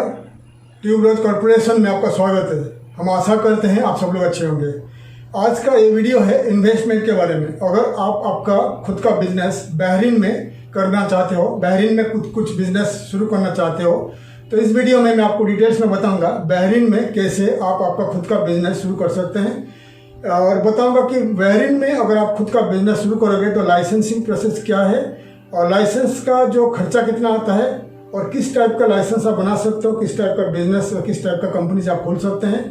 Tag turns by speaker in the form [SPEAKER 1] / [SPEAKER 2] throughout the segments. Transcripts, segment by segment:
[SPEAKER 1] नमस्कार, tuberose corporation में आपका स्वागत है। हम आशा करते हैं आप सब लोग अच्छे होंगे। आज का ये वीडियो है इन्वेस्टमेंट के बारे में। अगर आप आपका खुद का बिजनेस बहरीन में करना चाहते हो, बहरीन में कुछ बिजनेस शुरू करना चाहते हो, तो इस वीडियो में मैं आपको डिटेल्स में बताऊंगा बहरीन में कैसे आप आपका खुद का बिजनेस शुरू कर सकते हैं, और बताऊंगा कि बहरीन में अगर आप खुद का बिजनेस शुरू करोगे तो लाइसेंसिंग प्रोसेस क्या है और लाइसेंस का जो खर्चा कितना आता है और किस टाइप का लाइसेंस आप बना सकते हो, किस टाइप का बिजनेस, किस टाइप का कंपनी आप खोल सकते हैं,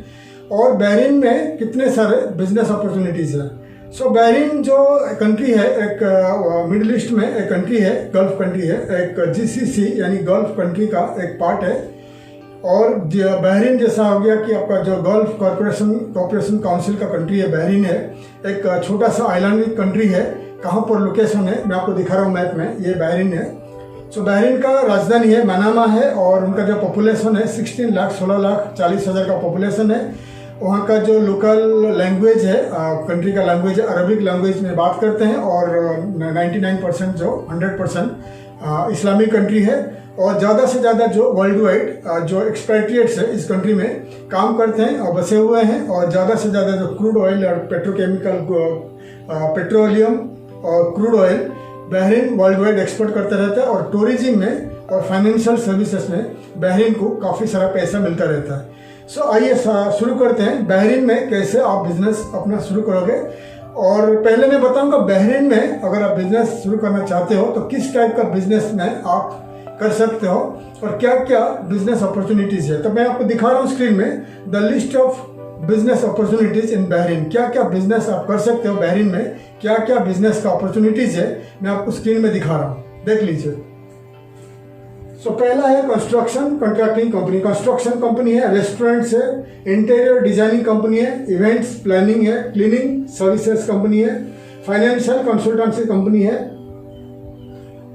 [SPEAKER 1] और बहरीन में कितने सारे बिजनेस अपॉर्चुनिटीज़ हैं। सो बहरीन जो कंट्री है, एक मिडिल ईस्ट में एक कंट्री है, गल्फ कंट्री है, एक GCC यानी गल्फ कंट्री का एक पार्ट है। और बहरीन जैसा हो गया कि आपका जो गल्फ कॉर्पोरेशन काउंसिल का कंट्री है, बहरीन है, एक छोटा सा आइलैंड कंट्री है। कहाँ पर लोकेशन है मैं आपको दिखा रहा हूँ मैप में, ये बहरीन है। सो बहरीन का राजधानी है मनामा है, और उनका जो पॉपुलेशन है 16,40,000 का पॉपुलेशन है। वहाँ का जो लोकल लैंग्वेज है, कंट्री का लैंग्वेज है, अरबिक लैंग्वेज में बात करते हैं, और 99% जो 100% इस्लामिक कंट्री है। और ज़्यादा से ज़्यादा जो वर्ल्ड वाइड जो एक्सपेट्रिएट्स है इस कंट्री में काम करते हैं और बसे हुए हैं, और ज़्यादा से ज़्यादा जो क्रूड ऑयल और पेट्रोकेमिकल, पेट्रोलियम और crude oil Bahrain world wide export करते रहता है। और टूरिज्म में और फाइनेंशियल सर्विसेज में बहरीन को काफ़ी सारा पैसा मिलता रहता है। सो आइए शुरू करते हैं बहरीन में कैसे आप बिजनेस अपना शुरू करोगे। और पहले मैं बताऊंगा बहरीन में अगर आप बिजनेस शुरू करना चाहते हो तो किस टाइप का बिजनेस में आप कर सकते हो और क्या क्या बिजनेस अपॉर्चुनिटीज़ है। तो मैं आपको दिखा रहा हूँ स्क्रीन में the list of business opportunities in Bahrain. क्या क्या बिजनेस आप कर सकते हो बहरीन में, क्या क्या बिजनेस का अपॉर्चुनिटीज़ है, मैं आपको स्क्रीन में दिखा रहा हूँ, देख लीजिए। सो पहला है construction contracting company. Construction company है, रेस्टोरेंट्स है, इंटीरियर डिजाइनिंग कंपनी है, इवेंट्स प्लानिंग है, क्लीनिंग सर्विसेज कंपनी है, फाइनेंशियल कंसल्टेंसी कंपनी है,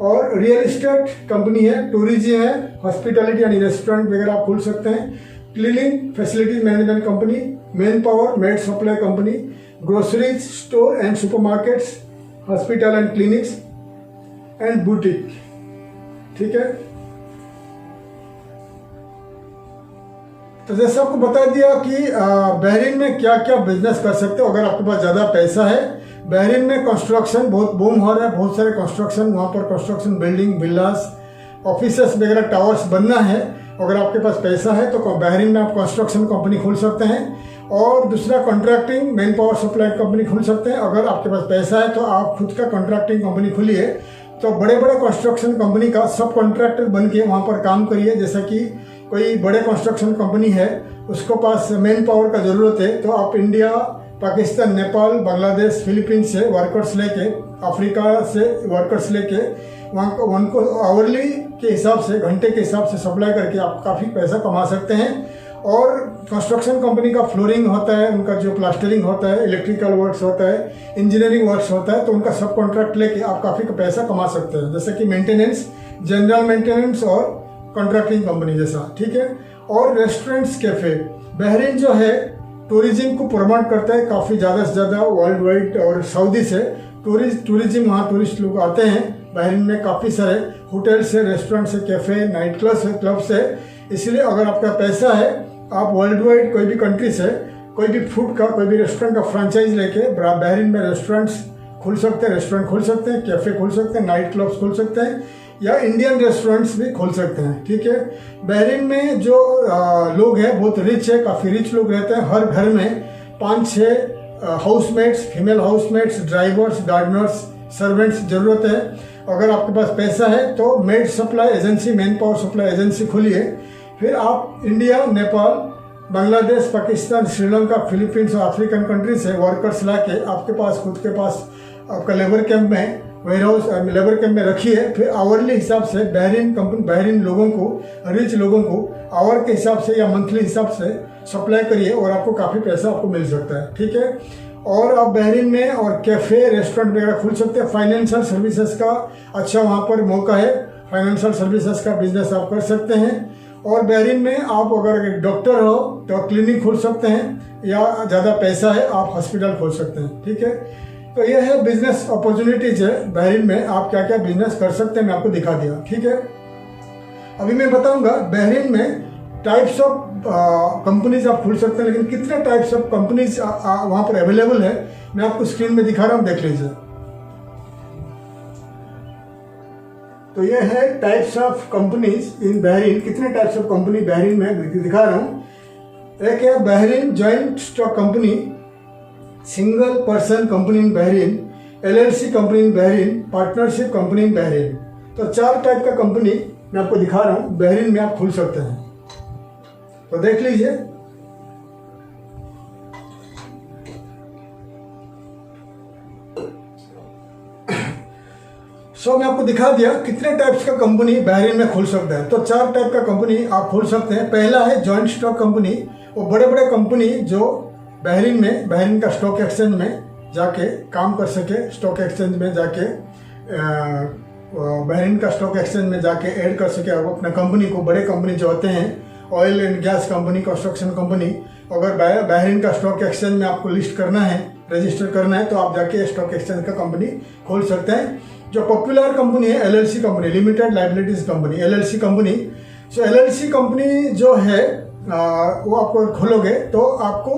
[SPEAKER 1] और रियल एस्टेट कंपनी है, टूरिज्म है, हॉस्पिटैलिटी यानी रेस्टोरेंट वगैरह आप खोल सकते हैं, cleaning facilities management company, man power made supply company, groceries store and supermarkets, hospital and clinics and boutique. ठीक है, तो जैसे आपको बता दिया कि बहरीन में क्या क्या बिजनेस कर सकते हो अगर आपके पास ज़्यादा पैसा है। बहरीन में कंस्ट्रक्शन बहुत बूम हो रहा है, बहुत सारे कंस्ट्रक्शन, वहाँ पर कंस्ट्रक्शन बिल्डिंग, विलास, ऑफिसेस वगैरह, टावर्स बनना है। अगर आपके पास पैसा है तो बहरीन में आप कंस्ट्रक्शन कंपनी खोल सकते हैं। और दूसरा contracting man power supply company खोल सकते हैं। अगर आपके पास पैसा है तो आप खुद का कॉन्ट्रैक्टिंग कंपनी खोलिए, तो बड़े बड़े कंस्ट्रक्शन कंपनी का सब कॉन्ट्रैक्टर बन के वहाँ पर काम करिए। जैसा कि कोई बड़े कंस्ट्रक्शन कंपनी है, उसको पास मैन पावर का ज़रूरत है, तो आप इंडिया, पाकिस्तान, नेपाल, बांग्लादेश, फिलीपींस से वर्कर्स लेके, अफ्रीका से वर्कर्स लेके वहाँ उनको आवरली के हिसाब से, घंटे के हिसाब से सप्लाई करके आप काफ़ी पैसा कमा सकते हैं। और कंस्ट्रक्शन कंपनी का फ्लोरिंग होता है, उनका जो प्लास्टरिंग होता है, इलेक्ट्रिकल वर्क्स होता है, इंजीनियरिंग वर्क्स होता है, तो उनका सब कॉन्ट्रैक्ट लेके आप काफ़ी पैसा कमा सकते हैं। जैसे कि मेंटेनेंस, जनरल मेंटेनेंस और कॉन्ट्रैक्टिंग कंपनी जैसा। ठीक है, और रेस्टोरेंट्स, कैफ़े, बहरीन जो है टूरिज्म को प्रमोट करता है काफ़ी ज़्यादा से ज़्यादा वर्ल्ड वाइड, और सऊदी से टूरिज्म, वहाँ टूरिस्ट लोग आते हैं। बहरीन में काफ़ी सारे होटल्स है, रेस्टोरेंट्स है, कैफ़े, नाइट क्लब्स है। इसलिए अगर आपका पैसा है, आप वर्ल्ड वाइड कोई भी कंट्री से कोई भी फूड का, कोई भी रेस्टोरेंट का फ्रेंचाइज लेके बहरीन में रेस्टोरेंट्स खोल सकते हैं, रेस्टोरेंट खोल सकते हैं, कैफ़े खोल सकते हैं, नाइट क्लब्स खोल सकते हैं, या इंडियन रेस्टोरेंट्स भी खोल सकते हैं। ठीक है, बहरीन में जो लोग हैं बहुत रिच है, काफ़ी रिच लोग रहते हैं। हर घर में 5-6 housemates, female housemates, drivers, Gardner's, servants ज़रूरत है। अगर आपके पास पैसा है तो made supply agency, man power supply agency खोलिए। फिर आप इंडिया, नेपाल, बांग्लादेश, पाकिस्तान, श्रीलंका, फिलीपींस और अफ्रीकन कंट्री से वर्कर्स ला के आपके पास, खुद के पास आपका लेबर कैंप में, वेयरहाउस लेबर कैंप में रखिए। फिर आवरली हिसाब से बहरीन लोगों को, रिच लोगों को आवर के हिसाब से या मंथली हिसाब से सप्लाई करिए, और आपको काफ़ी पैसा आपको मिल सकता है। ठीक है, और आप बहरीन में और कैफ़े, रेस्टोरेंट वगैरह खोल सकते हैं। फाइनेंशियल सर्विसेज का अच्छा वहाँ पर मौका है, फाइनेंशियल सर्विसेज का बिजनेस आप कर सकते हैं। और बहरीन में आप अगर एक डॉक्टर हो तो क्लिनिक खोल सकते हैं, या ज़्यादा पैसा है आप हॉस्पिटल खोल सकते हैं। ठीक है, तो यह है बिजनेस अपॉर्चुनिटीज है बहरीन में, आप क्या क्या बिजनेस कर सकते हैं मैं आपको दिखा दिया। ठीक है, अभी मैं बताऊंगा बहरीन में टाइप्स ऑफ कंपनीज आप खोल सकते हैं, लेकिन कितने टाइप्स ऑफ कंपनीज वहाँ पर अवेलेबल है मैं आपको स्क्रीन में दिखा रहा हूँ, देख लीजिए। तो ये है types of companies in Bahrain. कितने टाइप्स ऑफ कंपनी बहरीन में दिखा रहा हूँ। एक है Bahrain joint stock company, single person company इन बहरीन, LLC कंपनी इन बहरीन, पार्टनरशिप कंपनी इन बहरीन। तो 4 टाइप का कंपनी मैं आपको दिखा रहा हूँ, बहरीन में आप खोल सकते हैं। तो देख लीजिए। मैं आपको दिखा दिया कितने टाइप्स का कंपनी बहरीन में खोल सकते हैं। तो 4 टाइप का कंपनी आप खोल सकते हैं। पहला है जॉइंट स्टॉक कंपनी। वो बड़े बड़े कंपनी जो बहरीन का स्टॉक एक्सचेंज में जाके काम कर सके, स्टॉक एक्सचेंज में जाके बहरीन का स्टॉक एक्सचेंज में जाके ऐड कर सके अपने कंपनी को। बड़े कंपनी जो होते हैं, oil and gas company, construction company, अगर बहरीन का स्टॉक एक्सचेंज में आपको लिस्ट करना है, रजिस्टर करना है, तो आप जाके स्टॉक एक्सचेंज का कंपनी खोल सकते हैं। जो पॉपुलर कंपनी है LLC company, limited liabilities company, LLC company. LLC company जो है वो आपको खोलोगे तो आपको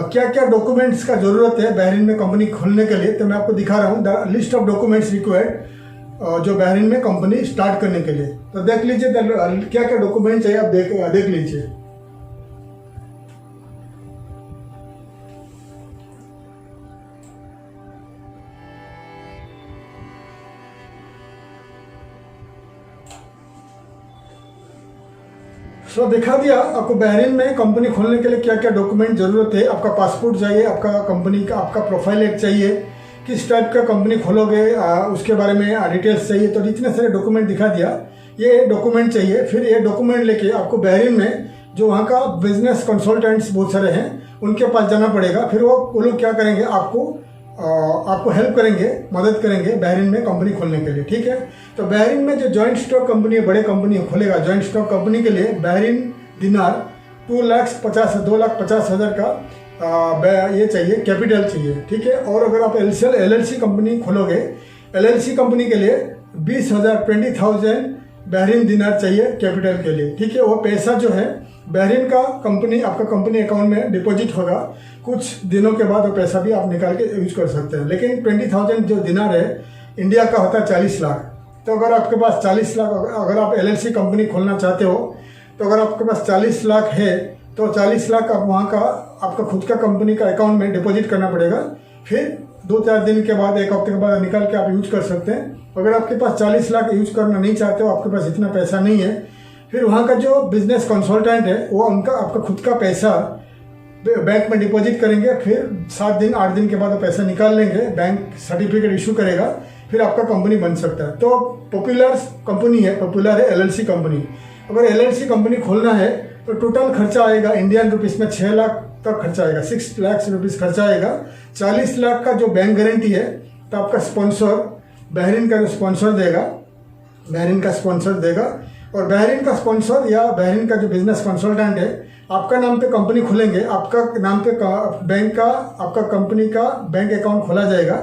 [SPEAKER 1] क्या क्या डॉक्यूमेंट्स का ज़रूरत है बहरीन में कंपनी खोलने के लिए, तो मैं आपको दिखा रहा हूँ the list of documents required जो बहरीन में कंपनी स्टार्ट करने के लिए। तो देख लीजिए क्या क्या डॉक्यूमेंट चाहिए, आप देख लीजिए। दिखा दिया आपको बहरीन में कंपनी खोलने के लिए क्या क्या डॉक्यूमेंट ज़रूरत है। आपका पासपोर्ट चाहिए, आपका कंपनी का आपका प्रोफाइल एक चाहिए, किस टाइप का कंपनी खोलोगे उसके बारे में डिटेल्स चाहिए। तो इतने सारे डॉक्यूमेंट दिखा दिया। ये डॉक्यूमेंट चाहिए। फिर ये डॉक्यूमेंट लेके आपको बहरीन में जो वहाँ का बिजनेस कंसल्टेंट्स बहुत सारे हैं उनके पास जाना पड़ेगा। फिर वो लोग क्या करेंगे, आपको हेल्प करेंगे, मदद करेंगे बहरीन में कंपनी खोलने के लिए। ठीक है। तो बहरीन में जो जॉइंट स्टॉक कंपनी है, बड़े कंपनी खोलेगा जॉइंट स्टॉक कंपनी के लिए बहरीन दिनार 2,50,000 का ये चाहिए, कैपिटल चाहिए। ठीक है। और अगर आप LLC कंपनी खोलोगे, LLC कंपनी के लिए 20,000 बहरीन दिनार चाहिए कैपिटल के लिए। ठीक है। वो पैसा जो है बहरीन का आपका कंपनी अकाउंट में डिपॉजिट होगा। कुछ दिनों के बाद वो पैसा भी आप निकाल के यूज कर सकते हैं। लेकिन 20,000 जो दिनार है इंडिया का होता है 40 लाख। तो अगर आपके पास 40 लाख, अगर आप LLC कंपनी खोलना चाहते हो तो अगर आपके पास 40 लाख है तो 40 लाख आप वहाँ का आपका खुद का कंपनी का अकाउंट में डिपॉजिट करना पड़ेगा। फिर 2-4 दिन के बाद, 1 हफ्ते के बाद निकाल के आप यूज कर सकते हैं। अगर आपके पास 40 लाख यूज करना नहीं चाहते हो, आपके पास इतना पैसा नहीं है, फिर वहाँ का जो बिजनेस कंसल्टेंट है वो आपका खुद का पैसा बैंक में डिपॉजिट करेंगे। फिर 7 दिन 8 दिन के बाद वो पैसा निकाल लेंगे, बैंक सर्टिफिकेट इशू करेगा, फिर आपका कंपनी बन सकता है। तो पॉपुलर है LLC कंपनी। अगर LLC कंपनी खोलना है तो टोटल खर्चा आएगा इंडियन रुपीस में 6 लाख तक खर्चा आएगा, 6 लाख रुपीस खर्चा आएगा। 40 लाख का जो बैंक गारंटी है, तो आपका स्पॉन्सर बहरीन का जो स्पॉन्सर देगा, और बहरीन का स्पॉन्सर या बहरीन का जो बिजनेस कंसल्टेंट है आपका नाम पे कंपनी खोलेंगे, आपका नाम पे आपका कंपनी का बैंक अकाउंट खोला जाएगा।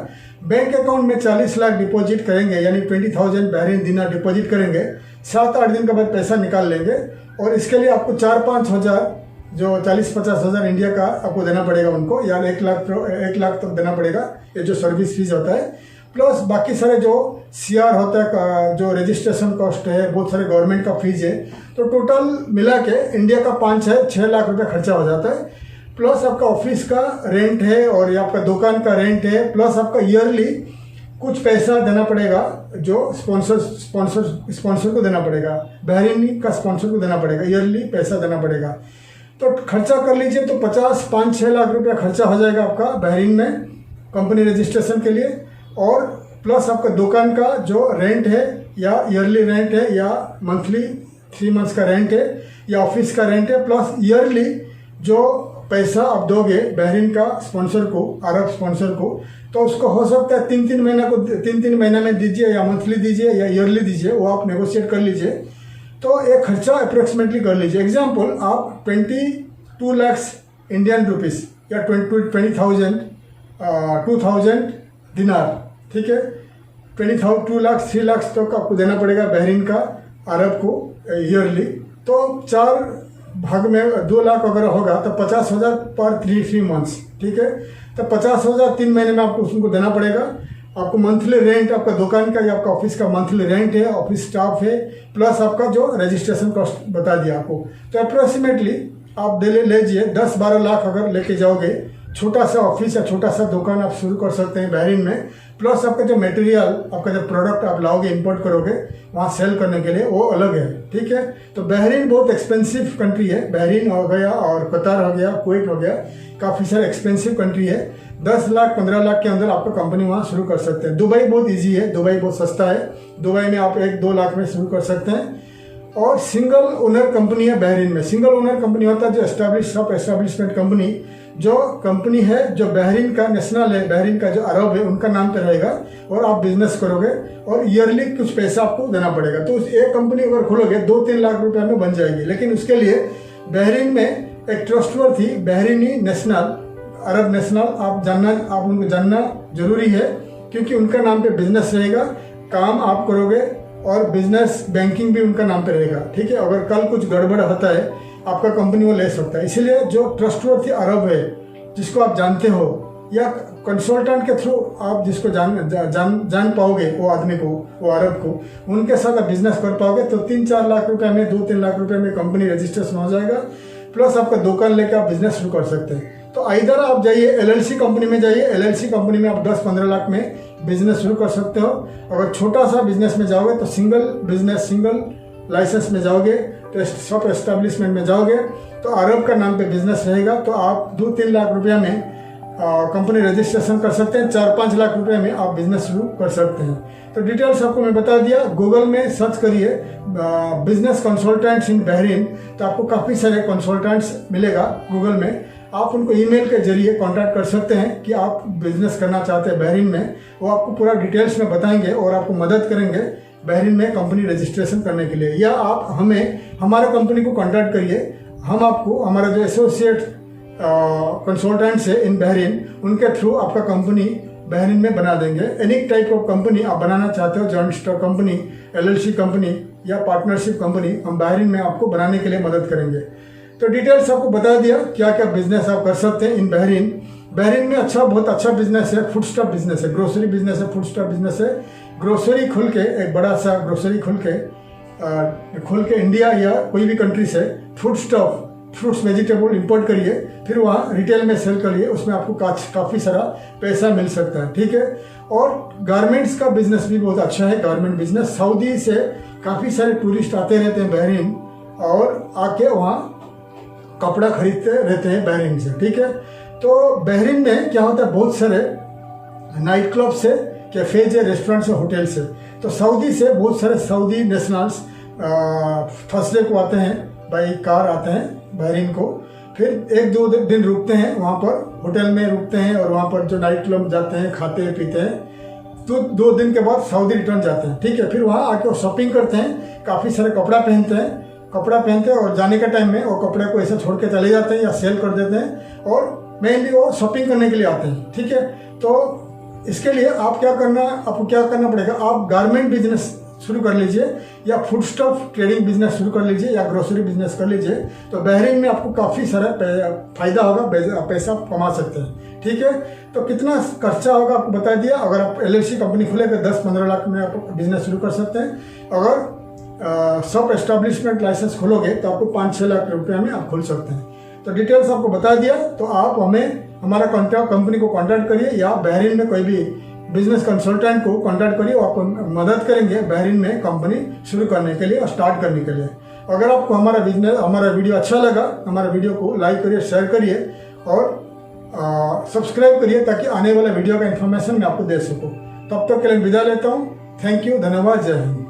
[SPEAKER 1] बैंक अकाउंट में 40 लाख डिपॉजिट करेंगे, यानी 20,000 बहरीन दिनार डिपॉजिट करेंगे। 7-8 दिन के बाद पैसा निकाल लेंगे। और इसके लिए आपको 4-5 हज़ार, जो 40-50 हज़ार इंडिया का आपको देना पड़ेगा उनको, या 1 लाख तक देना पड़ेगा। ये जो सर्विस फीस होता है, प्लस बाकी सारे जो CR होता है, जो रजिस्ट्रेशन कॉस्ट है, बहुत सारे गवर्नमेंट का फीस है। तो टोटल मिला के इंडिया का 5-6 लाख रुपये खर्चा हो जाता है। प्लस आपका ऑफिस का रेंट है और ये आपका दुकान का रेंट है, प्लस आपका ईयरली कुछ पैसा देना पड़ेगा जो स्पॉन्सर को देना पड़ेगा, बहरीन का स्पॉन्सर को देना पड़ेगा, ईयरली पैसा देना पड़ेगा। तो खर्चा कर लीजिए तो 5-6 लाख रुपया खर्चा हो जाएगा आपका बहरीन में कंपनी रजिस्ट्रेशन के लिए। और प्लस आपका दुकान का जो रेंट है, या ईयरली रेंट है, या मंथली 3 मंथ्स का रेंट है, या ऑफिस का रेंट है, प्लस ईयरली जो पैसा आप दोगे बहरीन का स्पॉन्सर को, अरब स्पॉन्सर को, तो उसको हो सकता है 3-3 महीना में दीजिए, या मंथली दीजिए, या ईयरली दीजिए, वो आप नेगोशिएट कर लीजिए। तो एक खर्चा अप्रोक्सीमेटली कर लीजिए। एग्जाम्पल, आप 22 लाख इंडियन रुपीस या 2,000 दिनार, ठीक है, 2 लाख 3 लाख तक आपको देना पड़ेगा बहरीन का अरब को ईयरली। तो 4 भाग में 2 लाख अगर होगा तो 50,000 पर 3 मंथ्स, ठीक है। तो 50,000 3 महीने में आपको उसको देना पड़ेगा। आपको मंथली रेंट आपका दुकान का या आपका ऑफिस का मंथली रेंट है, ऑफिस स्टाफ है, प्लस आपका जो रजिस्ट्रेशन कॉस्ट बता दिया आपको। तो अप्रोक्सीमेटली आप ले लीजिए 10-12 लाख अगर लेके जाओगे, छोटा सा ऑफिस या छोटा सा दुकान आप शुरू कर सकते हैं बहरीन में। प्लस आपका जो मटेरियल, आपका जो प्रोडक्ट आप लाओगे, इंपोर्ट करोगे वहाँ सेल करने के लिए, वो अलग है, ठीक है। तो बहरीन बहुत एक्सपेंसिव कंट्री है। बहरीन हो गया और कतार हो गया, कुवैत हो गया, काफ़ी सारे एक्सपेंसिव कंट्री है। 10 लाख 15 लाख के अंदर आपका कंपनी वहाँ शुरू कर सकते हैं। दुबई बहुत ईजी है, दुबई बहुत सस्ता है। दुबई में आप 1-2 लाख में शुरू कर सकते हैं। और सिंगल ओनर कंपनी है बहरीन में। सिंगल ओनर कंपनी होता है जो एस्टेब्लिशमेंट कंपनी, जो कंपनी है जो बहरीन का नेशनल है, बहरीन का जो अरब है उनका नाम पे रहेगा, और आप बिजनेस करोगे और ईयरली कुछ पैसा आपको देना पड़ेगा। तो उस एक कंपनी अगर खोलोगे 2-3 लाख रुपए में बन जाएगी। लेकिन उसके लिए बहरीन में एक ट्रस्टवर्थी बहरीनी नेशनल, अरब नेशनल आप उनको जानना जरूरी है, क्योंकि उनका नाम पे बिजनेस रहेगा, काम आप करोगे और बिजनेस बैंकिंग भी उनका नाम पे रहेगा, ठीक है। अगर कल कुछ गड़बड़ होता है आपका कंपनी वो ले सकता है। इसीलिए जो ट्रस्टवर्थी अरब है, जिसको आप जानते हो, या कंसल्टेंट के थ्रू आप जिसको जान पाओगे, वो आदमी को, वो अरब को, उनके साथ आप बिजनेस कर पाओगे, तो 3-4 लाख रुपए में, 2-3 लाख रुपए में कंपनी रजिस्ट्रेशन हो जाएगा। प्लस आपका दुकान लेकर आप बिजनेस शुरू कर सकते हैं। तो इधर आप जाइए LLC कंपनी में जाइए। LLC कंपनी में आप 10-15 लाख में बिजनेस शुरू कर सकते हो। अगर छोटा सा बिजनेस में जाओगे तो सिंगल लाइसेंस में जाओगे, तो सब एस्टेब्लिशमेंट में जाओगे तो अरब का नाम पे बिजनेस रहेगा, तो आप 2-3 लाख रुपया में कंपनी रजिस्ट्रेशन कर सकते हैं। 4-5 लाख रुपए में आप बिजनेस शुरू कर सकते हैं। तो डिटेल्स आपको मैं बता दिया। गूगल में सर्च करिए बिजनेस कंसल्टेंट्स इन बहरीन, तो आपको काफ़ी सारे कंसल्टेंट्स मिलेगा गूगल में। आप उनको ईमेल के जरिए कांटेक्ट कर सकते हैं कि आप बिजनेस करना चाहते हैं बहरीन में। वो आपको पूरा डिटेल्स में बताएंगे और आपको मदद करेंगे बहरीन में कंपनी रजिस्ट्रेशन करने के लिए। या आप हमारे कंपनी को कांटेक्ट करिए, हम आपको हमारा जो एसोसिएट कंसल्टेंट्स है इन बहरीन, उनके थ्रू आपका कंपनी बहरीन में बना देंगे। एनी टाइप ऑफ कंपनी आप बनाना चाहते हो, joint stock company, LLC company या पार्टनरशिप कंपनी, हम बहरीन में आपको बनाने के लिए मदद करेंगे। तो डिटेल्स आपको बता दिया क्या क्या बिजनेस आप कर सकते हैं इन बहरीन। बहरीन में बहुत अच्छा बिजनेस है, फूड स्टॉप बिजनेस है, ग्रोसरी बिजनेस है, फूड स्टॉप बिजनेस है। ग्रोसरी खुल के, एक बड़ा सा ग्रोसरी खुल के इंडिया या कोई भी कंट्री से फ्रूट्स वेजिटेबल इंपोर्ट करिए, फिर वहाँ रिटेल में सेल करिए, उसमें आपको काफ़ी सारा पैसा मिल सकता है, ठीक है। और गारमेंट्स का बिजनेस भी बहुत अच्छा है, गारमेंट बिजनेस। सऊदी से काफ़ी सारे टूरिस्ट आते रहते हैं बहरीन और आके वहाँ कपड़ा खरीदते रहते हैं बहरीन से, ठीक है। तो बहरीन में क्या होता है, बहुत सारे नाइट क्लब से, कैफेज है, रेस्टोरेंट्स है, होटल्स है। तो सऊदी से बहुत सारे सऊदी नेशनल्स थर्सडे को आते हैं, बाई कार आते हैं बहरीन को, फिर 1-2 दिन रुकते हैं वहाँ पर, होटल में रुकते हैं और वहाँ पर जो नाइट क्लब जाते हैं, खाते हैं पीते हैं। तो 2 दिन के बाद सऊदी रिटर्न जाते हैं, ठीक है। फिर वहाँ आके वो शॉपिंग करते हैं, काफ़ी सारे कपड़ा पहनते हैं और जाने के टाइम में वो कपड़े को ऐसे छोड़ के चले जाते हैं या सेल कर देते हैं, और मेनली वो शॉपिंग करने के लिए आते हैं, ठीक है। तो इसके लिए आपको क्या करना पड़ेगा, आप गारमेंट बिजनेस शुरू कर लीजिए, या फूड स्टॉफ ट्रेडिंग बिजनेस शुरू कर लीजिए, या ग्रोसरी बिजनेस कर लीजिए। तो बहरीन में आपको काफ़ी सारा फायदा होगा, पैसा कमा सकते हैं, ठीक है। तो कितना खर्चा होगा आपको बता दिया। अगर आप LLC कंपनी खोलेंगे 10-15 लाख में आप बिजनेस शुरू कर सकते हैं। अगर सब एस्टेब्लिशमेंट लाइसेंस खोलोगे तो आपको 5-6 लाख रुपये में आप खोल सकते हैं। तो डिटेल्स आपको बता दिया। तो आप हमारा कंपनी को कॉन्टैक्ट करिए, या बहरीन में कोई भी बिजनेस कंसल्टेंट को कॉन्टैक्ट करिए, वो आपको मदद करेंगे बहरीन में कंपनी शुरू करने के लिए और स्टार्ट करने के लिए। अगर आपको हमारा वीडियो अच्छा लगा, हमारे वीडियो को लाइक करिए, शेयर करिए और सब्सक्राइब करिए, ताकि आने वाला वीडियो का इन्फॉर्मेशन मैं आपको दे सकूँ। तब तक के लिए विदा लेता हूँ। थैंक यू, धन्यवाद, जय हिंद।